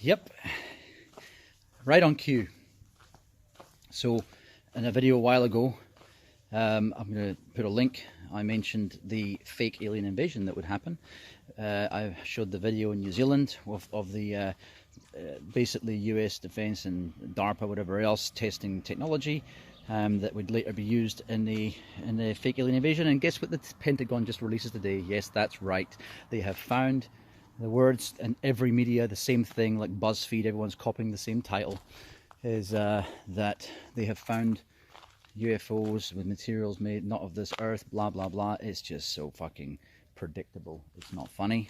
Yep, right on cue. So in a video a while ago, I'm going to put a link. I mentioned the fake alien invasion that would happen. I showed the video in New Zealand of the basically US Defense and DARPA, whatever else, testing technology that would later be used in the fake alien invasion. And guess what the Pentagon just releases today? Yes, that's right. They have found the words in every media, the same thing, like BuzzFeed, everyone's copying the same title, is that they have found UFOs with materials made not of this earth, blah blah blah. It's just so fucking predictable. It's not funny.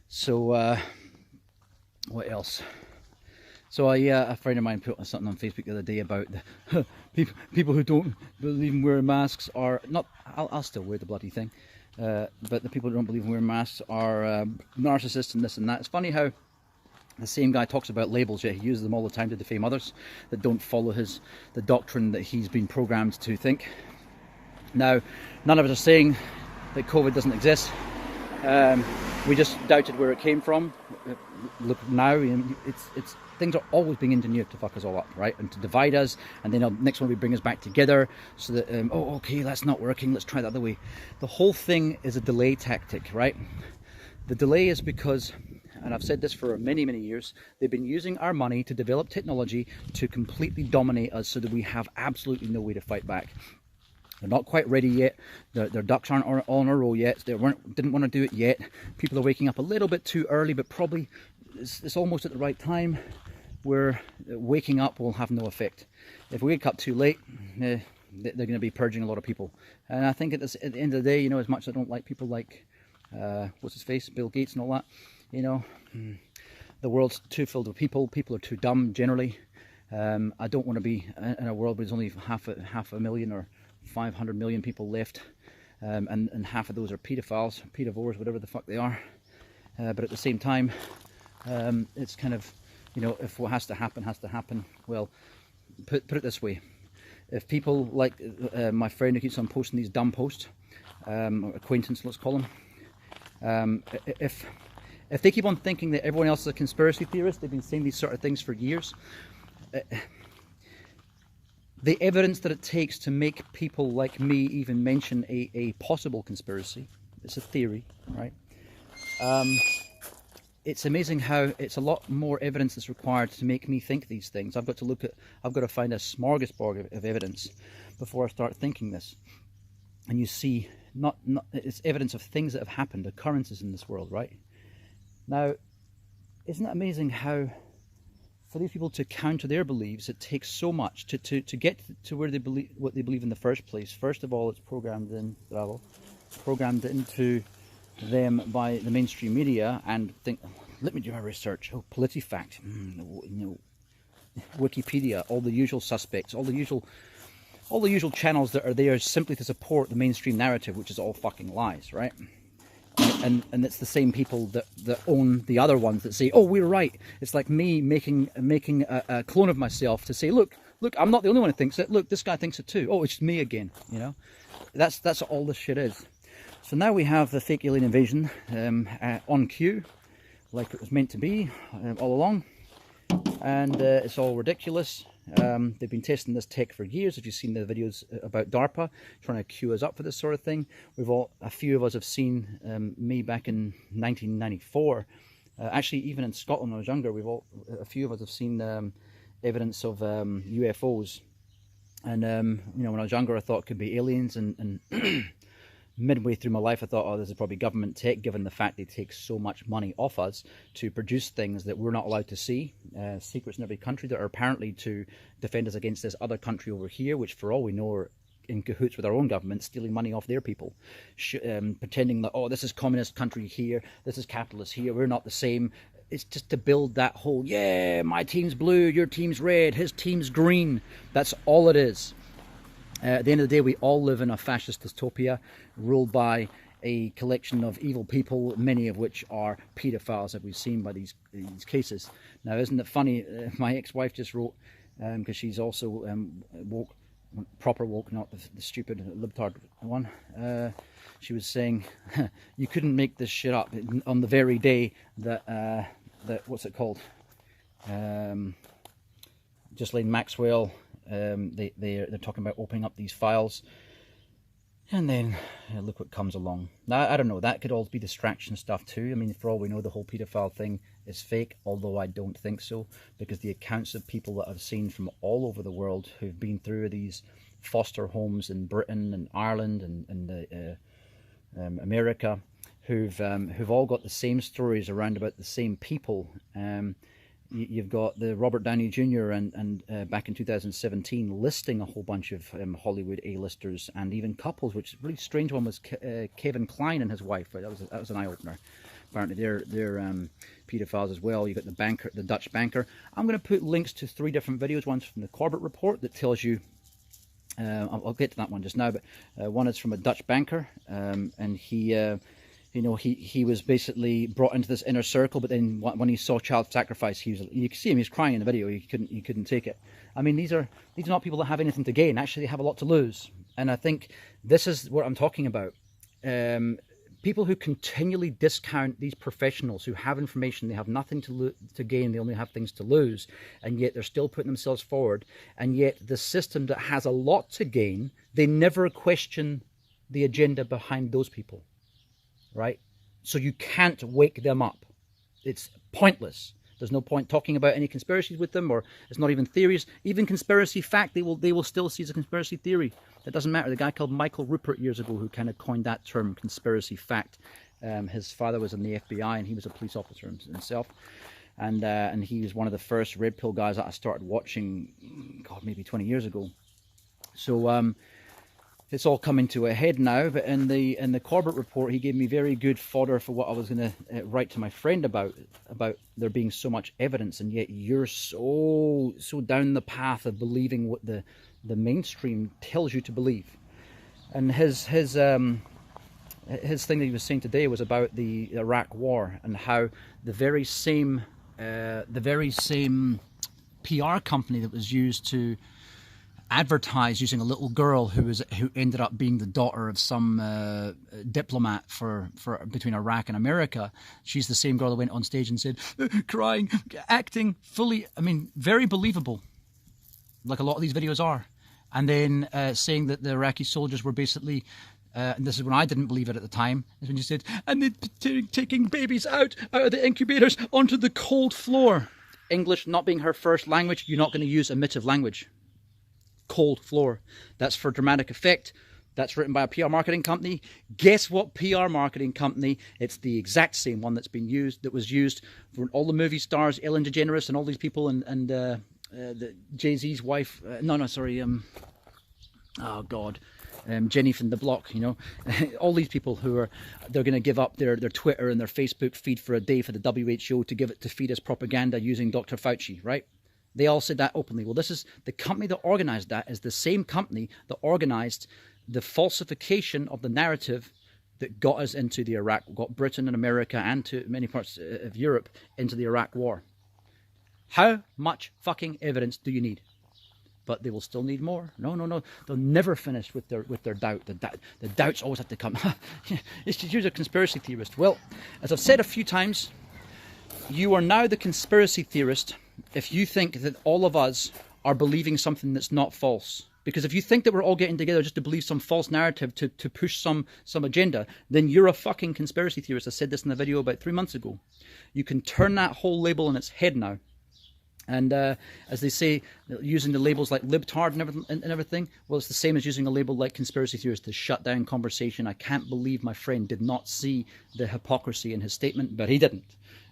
So what else? So a friend of mine put something on Facebook the other day about the people who don't believe in wearing masks are not. I'll still wear the bloody thing, but the people who don't believe in wearing masks are narcissists and this and that. It's funny how the same guy talks about labels, yet he uses them all the time to defame others that don't follow the doctrine that he's been programmed to think. Now, none of us are saying that COVID doesn't exist. We just doubted where it came from. Look now, it's things are always being engineered to fuck us all up, right? And to divide us, and then next one we bring us back together so that oh, okay, that's not working, let's try the other way. The whole thing is a delay tactic, right? The delay is because, and I've said this for many, many years, they've been using our money to develop technology to completely dominate us so that we have absolutely no way to fight back. They're not quite ready yet. Their ducks aren't all in a row yet. They didn't want to do it yet. People are waking up a little bit too early, but probably it's almost at the right time where waking up will have no effect. If we wake up too late, they're going to be purging a lot of people. And I think at the end of the day, you know, as much as I don't like people like, what's his face, Bill Gates and all that, you know, the world's too filled with people. People are too dumb generally. I don't want to be in a world where there's only half a million or 500 million people left, and half of those are pedophiles, pedivores, whatever the fuck they are. But at the same time, it's kind of, you know, if what has to happen. Well, put it this way: if people like my friend who keeps on posting these dumb posts, acquaintance, let's call them, if they keep on thinking that everyone else is a conspiracy theorist, they've been saying these sort of things for years. The evidence that it takes to make people like me even mention a possible conspiracy, it's a theory, right? It's amazing how it's a lot more evidence that's required to make me think these things. I've got to find a smorgasbord of evidence before I start thinking this. And you see, it's evidence of things that have happened, occurrences in this world, right? Now, isn't it amazing how, for these people to counter their beliefs, it takes so much to get to where they believe what they believe in the first place. First of all, it's programmed into them by the mainstream media, and think, let me do my research. Oh, PolitiFact, you know, Wikipedia, all the usual suspects, all the usual channels that are there simply to support the mainstream narrative, which is all fucking lies, right? And it's the same people that own the other ones that say, oh, we're right. It's like me making a clone of myself to say, look, I'm not the only one who thinks it. Look, this guy thinks it too. Oh, it's me again. You know, that's all this shit is. So now we have the fake alien invasion on cue, like it was meant to be all along, and it's all ridiculous. They've been testing this tech for years. If you've seen the videos about DARPA trying to queue us up for this sort of thing, a few of us have seen me back in 1994. Actually, even in Scotland when I was younger, a few of us have seen evidence of UFOs. And you know, when I was younger, I thought it could be aliens, and midway through my life, I thought, oh, this is probably government tech, given the fact they take so much money off us to produce things that we're not allowed to see, secrets in every country that are apparently to defend us against this other country over here, which for all we know are in cahoots with our own government, stealing money off their people, pretending that, oh, this is communist country here, this is capitalist here, we're not the same. It's just to build that whole, yeah, my team's blue, your team's red, his team's green. That's all it is. At the end of the day, we all live in a fascist dystopia ruled by a collection of evil people, many of which are paedophiles, as we've seen by these cases. Now, isn't it funny? My ex-wife just wrote, because she's also woke, proper woke, not the stupid libtard one. She was saying, you couldn't make this shit up on the very day that what's it called? Ghislaine Maxwell. They're talking about opening up these files, and then look what comes along. Now I don't know. That could all be distraction stuff too. I mean, for all we know, the whole paedophile thing is fake. Although I don't think so, because the accounts of people that I've seen from all over the world who've been through these foster homes in Britain and Ireland and America, who've all got the same stories around about the same people. You've got the Robert Downey Jr. and back in 2017 listing a whole bunch of Hollywood A-listers and even couples, which is a really strange. One was Kevin Kline and his wife. That was an eye-opener. Apparently they're pedophiles as well. You got the banker, the Dutch banker. I'm going to put links to 3 different videos. One's from the Corbett report that tells you. I'll get to that one just now, but one is from a Dutch banker, and he. You know, he was basically brought into this inner circle, but then when he saw child sacrifice, you can see him, he's crying in the video. He couldn't take it. I mean, these are not people that have anything to gain. Actually, they have a lot to lose. And I think this is what I'm talking about. People who continually discount these professionals who have information, they have nothing to gain, they only have things to lose, and yet they're still putting themselves forward. And yet the system that has a lot to gain, they never question the agenda behind those people. Right? So you can't wake them up. It's pointless. There's no point talking about any conspiracies with them, or it's not even theories. Even conspiracy fact, they will still see as a conspiracy theory. It doesn't matter. The guy called Michael Rupert years ago, who kind of coined that term, conspiracy fact. His father was in the FBI, and he was a police officer himself. And he was one of the first red pill guys that I started watching, God, maybe 20 years ago. So it's all coming to a head now, but in the Corbett report, he gave me very good fodder for what I was going to write to my friend about there being so much evidence, and yet you're so down the path of believing what the mainstream tells you to believe. And his thing that he was saying today was about the Iraq War, and how the very same PR company that was used to advertised using a little girl who ended up being the daughter of some diplomat for between Iraq and America. She's the same girl that went on stage and said, crying, acting fully, I mean, very believable, like a lot of these videos are. And then saying that the Iraqi soldiers were basically, and this is when I didn't believe it at the time, is when you said, and they're taking babies out of the incubators onto the cold floor. English not being her first language, you're not going to use emissive language. Cold floor. That's for dramatic effect. That's written by a PR marketing company. Guess what PR marketing company? It's the exact same one that's been used, that was used for all the movie stars, Ellen DeGeneres and all these people, and the Jay-Z's wife. Jenny from the block, you know, all these people who they're going to give up their Twitter and their Facebook feed for a day for the WHO to give it to feed us propaganda using Dr. Fauci, right? They all said that openly. Well, this is the company that organized that is the same company that organized the falsification of the narrative that got us into the Iraq, got Britain and America and to many parts of Europe into the Iraq War. How much fucking evidence do you need? But they will still need more. No. They'll never finish with their doubt. The doubts always have to come. You're a conspiracy theorist. Well, as I've said a few times, you are now the conspiracy theorist if you think that all of us are believing something that's not false. Because if you think that we're all getting together just to believe some false narrative to push some agenda, then you're a fucking conspiracy theorist. I said this in a video about 3 months ago. You can turn that whole label on its head now. And as they say, using the labels like libtard and everything, well, it's the same as using a label like conspiracy theorist to shut down conversation. I can't believe my friend did not see the hypocrisy in his statement, but he didn't.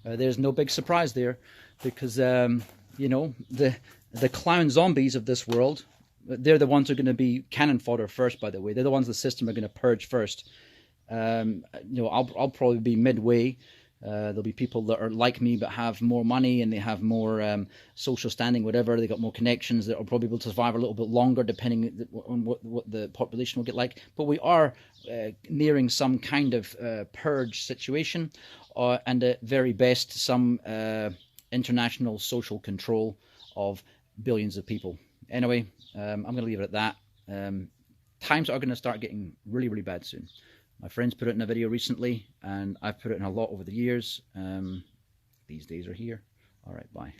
There's no big surprise there, because you know, the clown zombies of this world, they're the ones who are going to be cannon fodder first. By the way, they're the ones the system are going to purge first. You know, I'll probably be midway. There'll be people that are like me but have more money and they have more social standing, whatever. They got more connections that will probably be able to survive a little bit longer, depending on what the population will get like. But we are nearing some kind of purge situation, and at very best, some international social control of billions of people. Anyway, I'm going to leave it at that. Times are going to start getting really, really bad soon. My friends put it in a video recently, and I've put it in a lot over the years. The these days are here. All right, bye.